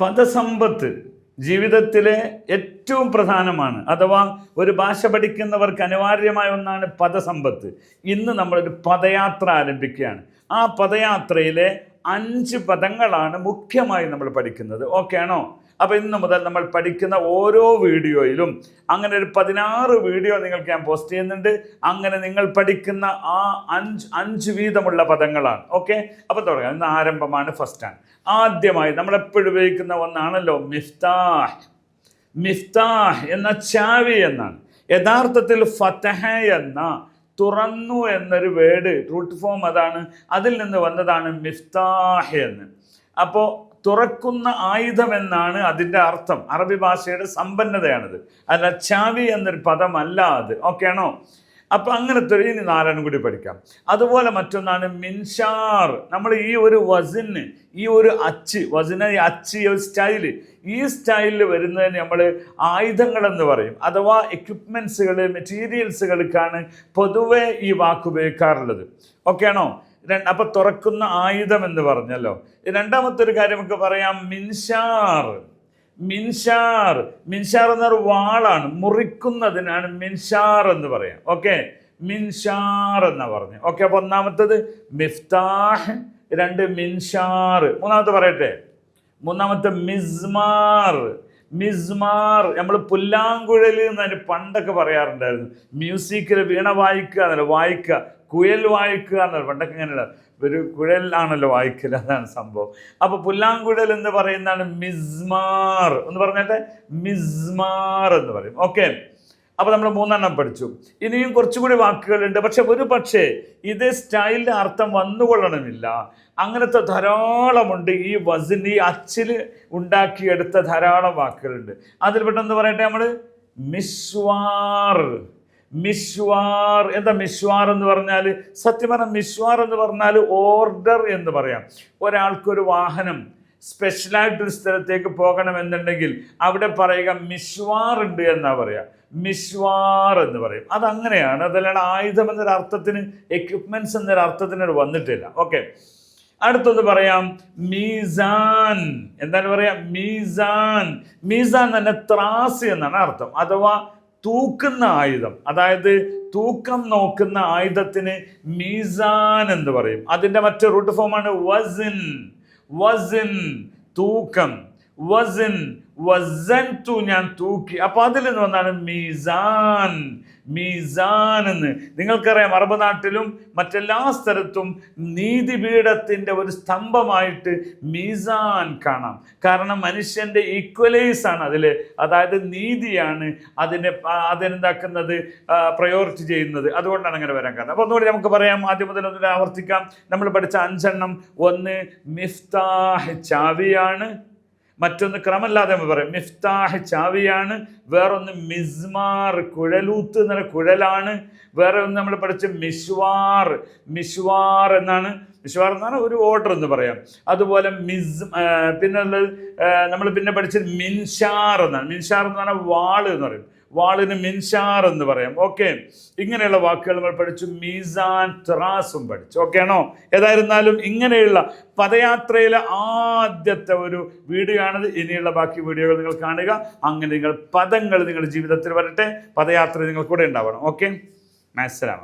പദസമ്പത്ത് ജീവിതത്തിലെ ഏറ്റവും പ്രധാനമാണ്. അഥവാ ഒരു ഭാഷ പഠിക്കുന്നവർക്ക് അനിവാര്യമായ ഒന്നാണ് പദസമ്പത്ത്. ഇന്ന് നമ്മളൊരു പദയാത്ര ആരംഭിക്കുകയാണ്. ആ പദയാത്രയിലെ 5 പദങ്ങളാണ് മുഖ്യമായി നമ്മൾ പഠിക്കുന്നത്. ഓക്കെ ആണോ? അപ്പോൾ ഇന്ന് മുതൽ നമ്മൾ പഠിക്കുന്ന ഓരോ വീഡിയോയിലും അങ്ങനെ ഒരു 16 വീഡിയോ നിങ്ങൾക്ക് ഞാൻ പോസ്റ്റ് ചെയ്യുന്നുണ്ട്. അങ്ങനെ നിങ്ങൾ പഠിക്കുന്ന ആ 5 വീതമുള്ള പദങ്ങളാണ്. ഓക്കെ, അപ്പോൾ തുടങ്ങാം. ഇന്ന് ആരംഭമാണ്, ഫസ്റ്റാണ്. ആദ്യമായി നമ്മളെപ്പോഴും ഉപയോഗിക്കുന്ന ഒന്നാണല്ലോ മിഫ്താഹ്. മിഫ്താഹ് എന്ന ചാവി എന്നാണ്. യഥാർത്ഥത്തിൽ ഫതഹ എന്ന തുറന്നു എന്നൊരു വേർഡ്, റൂട്ട് ഫോം അതാണ്. അതിൽ നിന്ന് വന്നതാണ് മിഫ്താഹ് എന്ന്. അപ്പോൾ തുറക്കുന്ന ആയുധം എന്നാണ് അതിൻ്റെ അർത്ഥം. അറബി ഭാഷയുടെ സമ്പന്നതയാണിത്, അല്ല ചാവി എന്നൊരു പദമല്ല അത്. ഓക്കെ ആണോ? അപ്പം അങ്ങനത്തെ ഇനി 4 കൂടി പഠിക്കാം. അതുപോലെ മറ്റൊന്നാണ് മിൻഷാർ. നമ്മൾ ഈ ഒരു വസിന്, ഈ ഒരു അച്ച്, വസിന അച്ച്, ഈ ഒരു സ്റ്റൈല്, ഈ സ്റ്റൈലിൽ വരുന്നതിന് നമ്മൾ ആയുധങ്ങളെന്ന് പറയും. അഥവാ എക്യുപ്മെൻസുകൾ, മെറ്റീരിയൽസുകൾക്കാണ് പൊതുവെ ഈ വാക്ക് ഉപയോഗിക്കാറുള്ളത്. ഓക്കെ ആണോ? അപ്പം തുറക്കുന്ന ആയുധം എന്ന് പറഞ്ഞല്ലോ. രണ്ടാമത്തെ ഒരു കാര്യം നമുക്ക് പറയാം, മിൻഷാർ. മിൻഷാർ, മിൻഷാർ എന്നൊരു വാളാണ്, മുറിക്കുന്നതിനാണ് മിൻഷാർ എന്ന് പറയാം. ഓക്കെ, മിൻഷാർ എന്നാ പറഞ്ഞു. ഓക്കെ, അപ്പോൾ ഒന്നാമത്തത് മിഫ്താഹ്, 2 മിൻഷാർ. മൂന്നാമത്തെ പറയട്ടെ, മൂന്നാമത്തെ മിസ്മാർ. മിസ്മാർ നമ്മൾ പുല്ലാങ്കുഴൽ എന്നതിന് പണ്ടൊക്കെ പറയാറുണ്ടായിരുന്നു. മ്യൂസിക്കിൽ വീണ വായിക്കുക എന്നല്ല, വായിക്കുക, കുഴൽ വായിക്കുക എന്നല്ല. പണ്ടൊക്കെ ഇങ്ങനെയുള്ള ഒരു കുഴൽ ആണല്ലോ വായിക്കൽ, അതാണ് സംഭവം. അപ്പോൾ പുല്ലാങ്കുഴൽ എന്ന് പറയുന്നതാണ് മിസ്മാർ. എന്ന് പറഞ്ഞിട്ട് മിസ്മാർ എന്ന് പറയും. ഓക്കെ, അപ്പോൾ നമ്മൾ 3 പഠിച്ചു. ഇനിയും കുറച്ചുകൂടി വാക്കുകളുണ്ട്. പക്ഷേ ഇതേ സ്റ്റൈലിൻ്റെ അർത്ഥം വന്നുകൊള്ളണമെന്നില്ല. അങ്ങനത്തെ ധാരാളമുണ്ട്. ഈ വസിൻ, ഈ അച്ചിൽ ഉണ്ടാക്കിയെടുത്ത ധാരാളം വാക്കുകളുണ്ട്. അതിൽ പെട്ടെന്ന് പറയട്ടെ, നമ്മൾ മിശ്വാർ. മിശ്വാർ എന്താ? മിശ്വാർ എന്ന് പറഞ്ഞാൽ, സത്യം പറഞ്ഞാൽ മിശ്വാർ എന്ന് പറഞ്ഞാൽ ഓർഡർ എന്ന് പറയാം. ഒരാൾക്കൊരു വാഹനം സ്പെഷ്യലായിട്ടൊരു സ്ഥലത്തേക്ക് പോകണമെന്നുണ്ടെങ്കിൽ അവിടെ പറയുക മിശ്വാർ ഉണ്ട് എന്നാ പറയാ. മിശ്വാർ എന്ന് പറയും. അതങ്ങനെയാണ്. അതല്ലാണ്ട് ആയുധം എന്നൊരു അർത്ഥത്തിന്, എക്യുപ്മെന്റ്സ് എന്നൊരു അർത്ഥത്തിന് വന്നിട്ടില്ല. ഓക്കെ, അടുത്തൊന്ന് പറയാം, മീസാൻ. എന്താണ് പറയാ? മീസാൻ. മീസാൻ തന്നെ ത്രാസ് എന്നാണ് അർത്ഥം. അഥവാ തൂക്കുന്ന ആയുധം, അതായത് തൂക്കം നോക്കുന്ന ആയുധത്തിന് മീസാൻ എന്ന് പറയും. അതിൻ്റെ മറ്റൊരു റൂട്ട് ഫോമാണ് വസിൻ. വസിൻ തൂക്കം. വസിൻ, വസൻതു ഞാൻ തൂക്കി. അപ്പൊ അതിൽ നിന്ന് വന്നാണ് മീസാൻ. മീസാൻ എന്ന്. നിങ്ങൾക്കറിയാം, അറബ് നാട്ടിലും മറ്റെല്ലാ സ്ഥലത്തും നീതിപീഠത്തിന്റെ ഒരു സ്തംഭമായിട്ട് മീസാൻ കാണാം. കാരണം മനുഷ്യന്റെ ഈക്വലൈസ് ആണ് അതിൽ, അതായത് നീതിയാണ് അതിനെന്താക്കുന്നത്, പ്രയോറിറ്റി ചെയ്യുന്നത്. അതുകൊണ്ടാണ് അങ്ങനെ വരാൻ കാരണം. അപ്പോൾ ഒന്നുകൂടി നമുക്ക് പറയാം, ആദ്യം മുതൽ ഒന്നുകൂടി ആവർത്തിക്കാം. നമ്മൾ പഠിച്ച 5 ഒന്ന് മിഫ്താഹ്, ചാവിയാണ്. മറ്റൊന്ന് ക്രമല്ലാതെ നമ്മൾ പറയും, മിഫ്താഹ് ചാവിയാണ്. വേറൊന്ന് മിസ്മാർ, കുഴലൂത്ത് എന്ന കുഴലാണ്. വേറെ ഒന്ന് നമ്മൾ പഠിച്ച മിശ്വാർ. മിശ്വാർ എന്നാണ്. മിശ്വാർ എന്നാണ് ഒരു ഓർഡർ എന്ന് പറയാം. അതുപോലെ പിന്നെ നമ്മൾ പിന്നെ പഠിച്ചത് മിൻഷാർ എന്നാണ്. മിൻഷാർ എന്ന് പറഞ്ഞാൽ വാള് എന്ന് പറയും. വാളിന് മിൻഷാർ എന്ന് പറയാം. ഓക്കെ, ഇങ്ങനെയുള്ള വാക്കുകൾ നമ്മൾ പഠിച്ചു. മീസാൻ, ത്രാസും പഠിച്ചു. ഓക്കെ ആണോ? ഏതായിരുന്നാലും ഇങ്ങനെയുള്ള പദയാത്രയിലെ ആദ്യത്തെ ഒരു വീഡിയോ ആണിത്. ഇനിയുള്ള ബാക്കി വീഡിയോകൾ നിങ്ങൾ കാണുക. അങ്ങനെ നിങ്ങൾ പദങ്ങൾ നിങ്ങളുടെ ജീവിതത്തിൽ വരട്ടെ. പദയാത്ര നിങ്ങൾ കൂടെ ഉണ്ടാവണം. ഓക്കെ, മാസ്സലാമ.